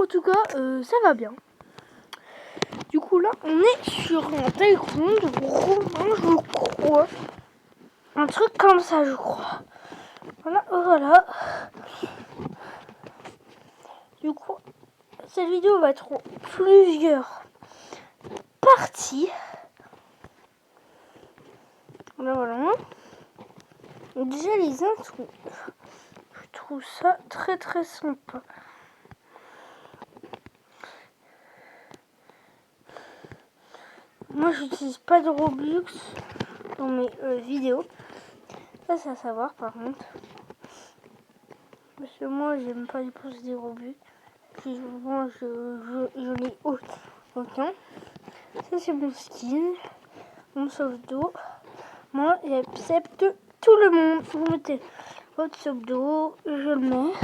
en tout cas, ça va bien. Du coup, là, on est sur un taekwondo romain, je crois. Un truc comme ça, je crois. Voilà. Du coup, cette vidéo va être en plusieurs parties. Voilà. Déjà, les intros. Je trouve ça très très sympa. Moi, j'utilise pas de Robux dans mes vidéos. Ça, c'est à savoir par contre. Parce que moi, j'aime pas dépenser des Robux. Puis moi, je n'ai aucun. Ça, c'est mon skin. Mon sauve-dos. Moi, j'accepte tout le monde. Vous mettez votre sauve-dos. Je le mets.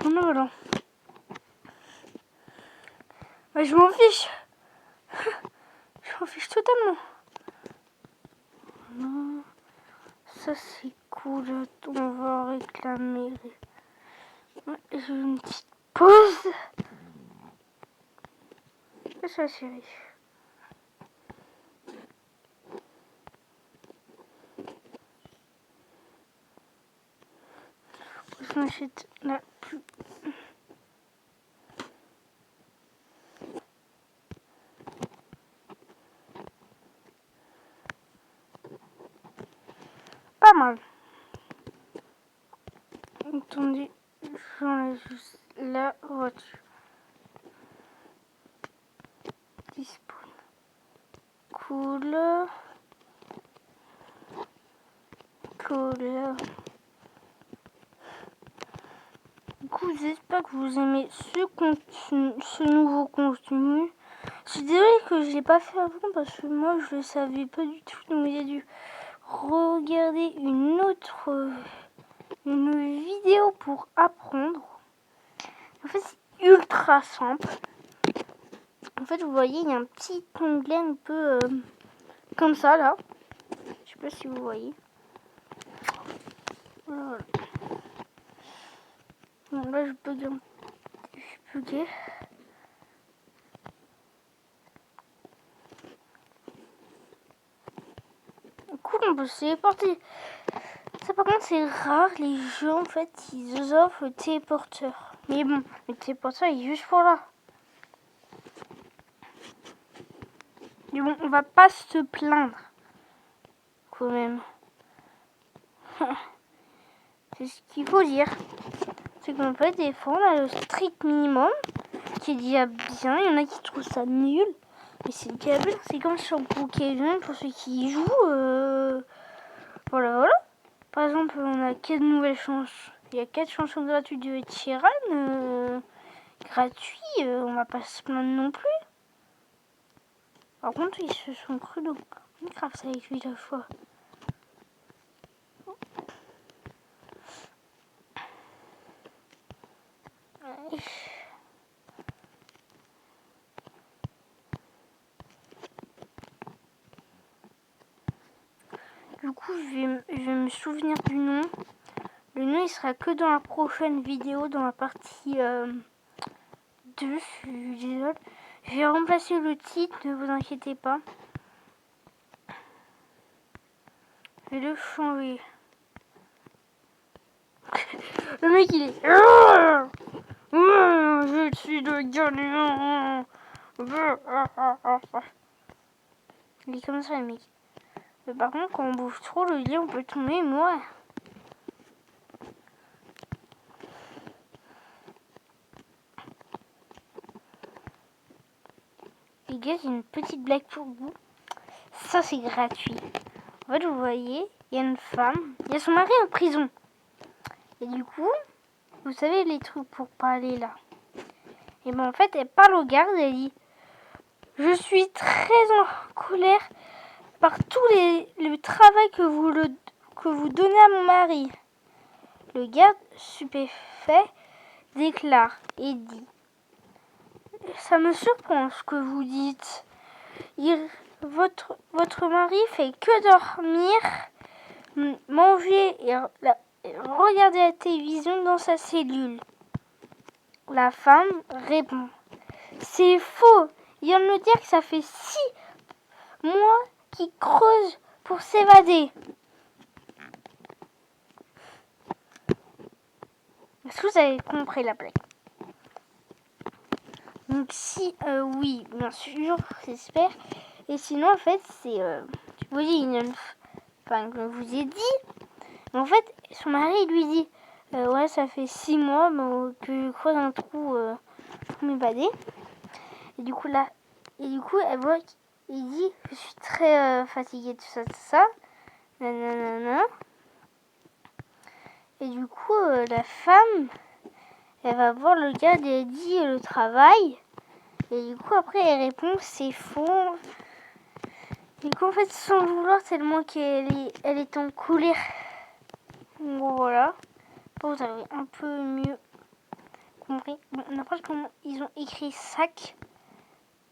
Voilà. Mais je m'en fiche. Je m'en fiche totalement. Non. Ça, c'est cool. On va réclamer. J'ai une petite pause. Et ça, chérie. Je m'achète la plus. Pas mal. Attendez, j'enlève juste la voiture. Dispone. Cool. Du coup, j'espère que vous aimez ce nouveau contenu. Je suis désolée que je l'ai pas fait avant parce que moi je le savais pas du tout. Donc j'ai dû regarder une vidéo pour apprendre. En fait, c'est ultra simple. En fait, vous voyez, il y a un petit onglet un peu comme ça là. Je sais pas si vous voyez. Voilà. Bon, là, je bug. Cool, on peut se téléporter. Ça, par contre, c'est rare. Les jeux, en fait, ils offrent le téléporteur. Mais bon, le téléporteur, il est juste pour là. Mais bon, on va pas se plaindre. Quand même. C'est ce qu'il faut dire. C'est qu'en fait, des fois, on a le strict minimum, qui est déjà bien. Il y en a qui trouvent ça nul. Mais c'est déjà bien. C'est comme sur Pokémon, pour ceux qui y jouent. Voilà. Par exemple, on a 4 nouvelles chansons. Il y a 4 chansons gratuites de Ed Sheeran. Gratuit, on va pas se plaindre non plus. Par contre, ils se sont crus dans Minecraft avec lui la fois. Du coup, je vais me souvenir du nom. Le nom, il sera que dans la prochaine vidéo, dans la partie 2. Je vais remplacer le titre, ne vous inquiétez pas. Je vais le changer. Le mec, il est... Je suis le gagnant. Il est comme ça, le mec. Mais par contre, quand on bouge trop, le lit, on peut tomber, moi. Les gars, j'ai une petite blague pour vous. Ça, c'est gratuit. En fait, vous voyez, il y a une femme, il y a son mari en prison. Et du coup, vous savez les trucs pour parler là. Et ben en fait, elle parle au garde, elle dit « Je suis très en colère par tout le travail que vous donnez à mon mari. » Le garde, stupéfait, déclare et dit « Ça me surprend ce que vous dites. Votre mari fait que dormir, manger et regarder la télévision dans sa cellule. » la femme répond. C'est faux. Il vient de me dire que ça fait 6 mois qu'il creuse pour s'évader. Est-ce que vous avez compris la blague? Donc si oui, bien sûr, j'espère. Et sinon, en fait, c'est... vous voyez, enfin, je vous ai dit. En fait, son mari lui dit... ouais, ça fait 6 mois que je creuse un trou pour m'évader. Et du coup, là... Et du coup, elle voit qu'il dit... Je suis très fatiguée de tout ça. Nanana. Et du coup, la femme... Elle va voir le gars, elle dit le travail. Et du coup, après, elle répond c'est faux. Du coup, en fait, sans le vouloir, tellement qu'elle est en colère. Bon, voilà. Bon, vous avez un peu mieux compris. Bon, on apprend comment ils ont écrit sac.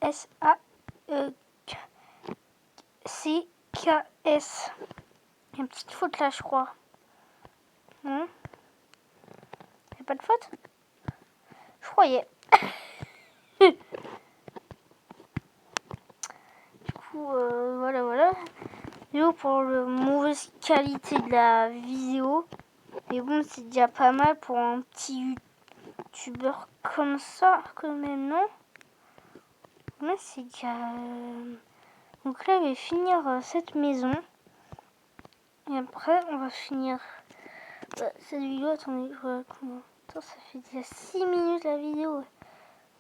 S-A-C-K-S. Il y a une petite faute là, je crois. Non? Il n'y a pas de faute? Je croyais. Du coup, voilà. Désolé pour la mauvaise qualité de la vidéo. Mais bon, c'est déjà pas mal pour un petit youtubeur comme ça, quand même, non? Là, c'est déjà... Donc là, je vais finir cette maison. Et après, on va finir cette vidéo. Attendez, voilà comment... Attends, ça fait déjà 6 minutes la vidéo.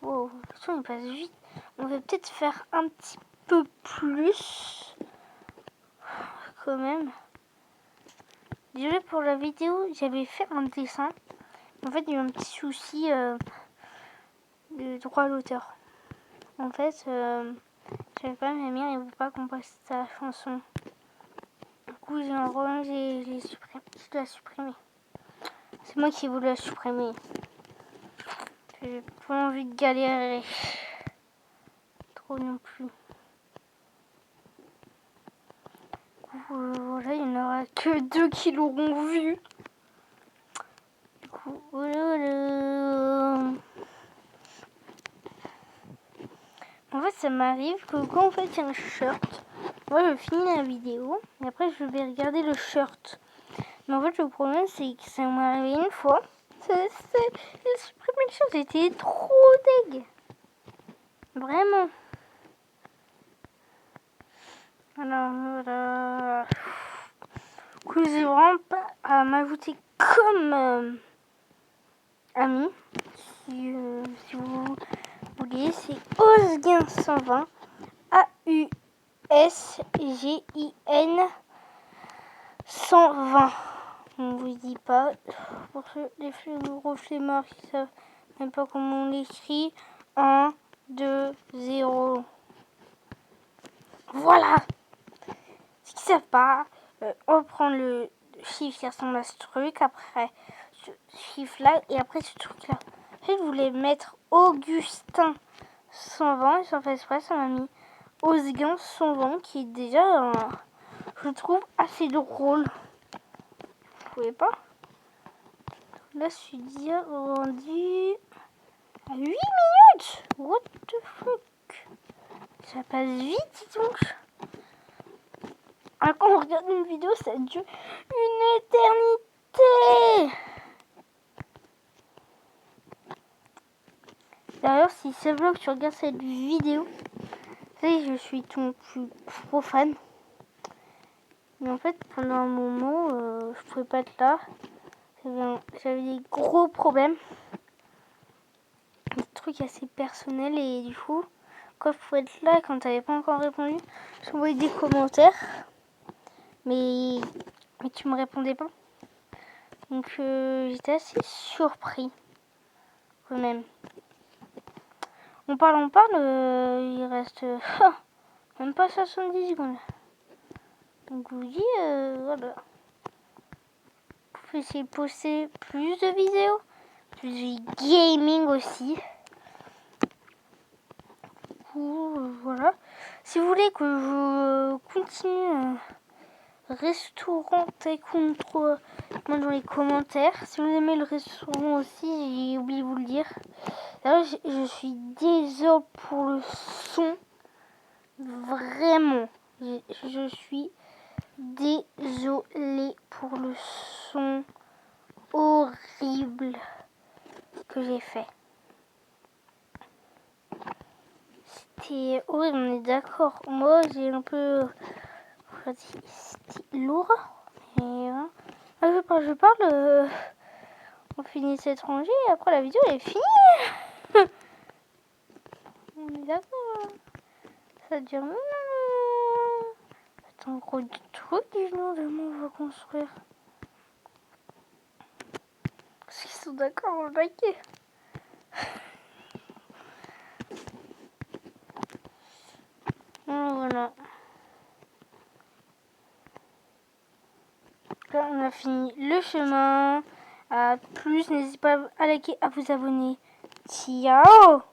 Wow, le temps il passe vite. On va peut-être faire un petit peu plus. Quand même. Désolé pour la vidéo, j'avais fait un dessin. En fait, il y a eu un petit souci de droit d'auteur. En fait, j'avais pas ma mère, elle ne veut pas qu'on passe sa chanson. Du coup, j'ai l'ai supprimé. C'est moi qui voulais la supprimer. J'ai pas envie de galérer. Trop non plus. Voilà, il n'y en aura que 2 qui l'auront vu. Du coup, voilà. En fait, ça m'arrive que quand on fait un shirt, moi je finis la vidéo et après je vais regarder le shirt. Mais en fait, le problème c'est que ça m'est arrivé une fois. J'ai supprimé le shirt, j'étais trop deg. Vraiment. Voilà. Du coup, j'ai vraiment pas à m'ajouter comme ami. Si vous voulez, c'est Osgin120. AUSGIN 120. On vous dit pas. Pour les gros flemmards qui savent même pas comment on l'écrit. 1, 2, 0. Voilà. Ce qui savent pas, on va prendre le chiffre qui ressemble à ce truc. Après ce chiffre là et après ce truc là. En fait, je voulais mettre Augustin 120 et sans faire exprès, ça m'a mis Osgin 120 qui est déjà, je trouve, assez drôle. Vous trouvez pas? Là, je suis déjà rendu à 8 minutes. What the fuck? Ça passe vite, dis donc. Alors, quand on regarde une vidéo, ça dure une éternité. D'ailleurs, si c'est vrai que tu regardes cette vidéo, je suis ton plus gros fan. Mais en fait, pendant un moment, je pouvais pas être là. J'avais des gros problèmes. Des trucs assez personnels et du coup, quand je pouvais être là, quand t'avais pas encore répondu, j'envoyais des commentaires. Mais tu me répondais pas. Donc j'étais assez surpris quand même. On parle, il reste même pas 70 secondes. Donc je vous dis, voilà. Vous pouvez essayer de poster plus de vidéos, plus de gaming aussi. Du coup, voilà. Si vous voulez que je continue restaurant Tycoon 3 dans les commentaires. Si vous aimez le restaurant aussi, j'ai oublié de vous le dire. D'ailleurs, je suis désolée pour le son. Vraiment. Je suis désolée pour le son horrible que j'ai fait. C'était horrible, on est d'accord. Moi, j'ai un peu... C'était lourd. Et, je parle. On finit cette rangée et après la vidéo elle est finie. On est d'accord. Ça dure... C'est un gros truc, disons, comment on va construire. Parce qu'ils sont d'accord, on va liker. Voilà. Là, on a fini le chemin. À plus, n'hésitez pas à liker, à vous abonner. Ciao!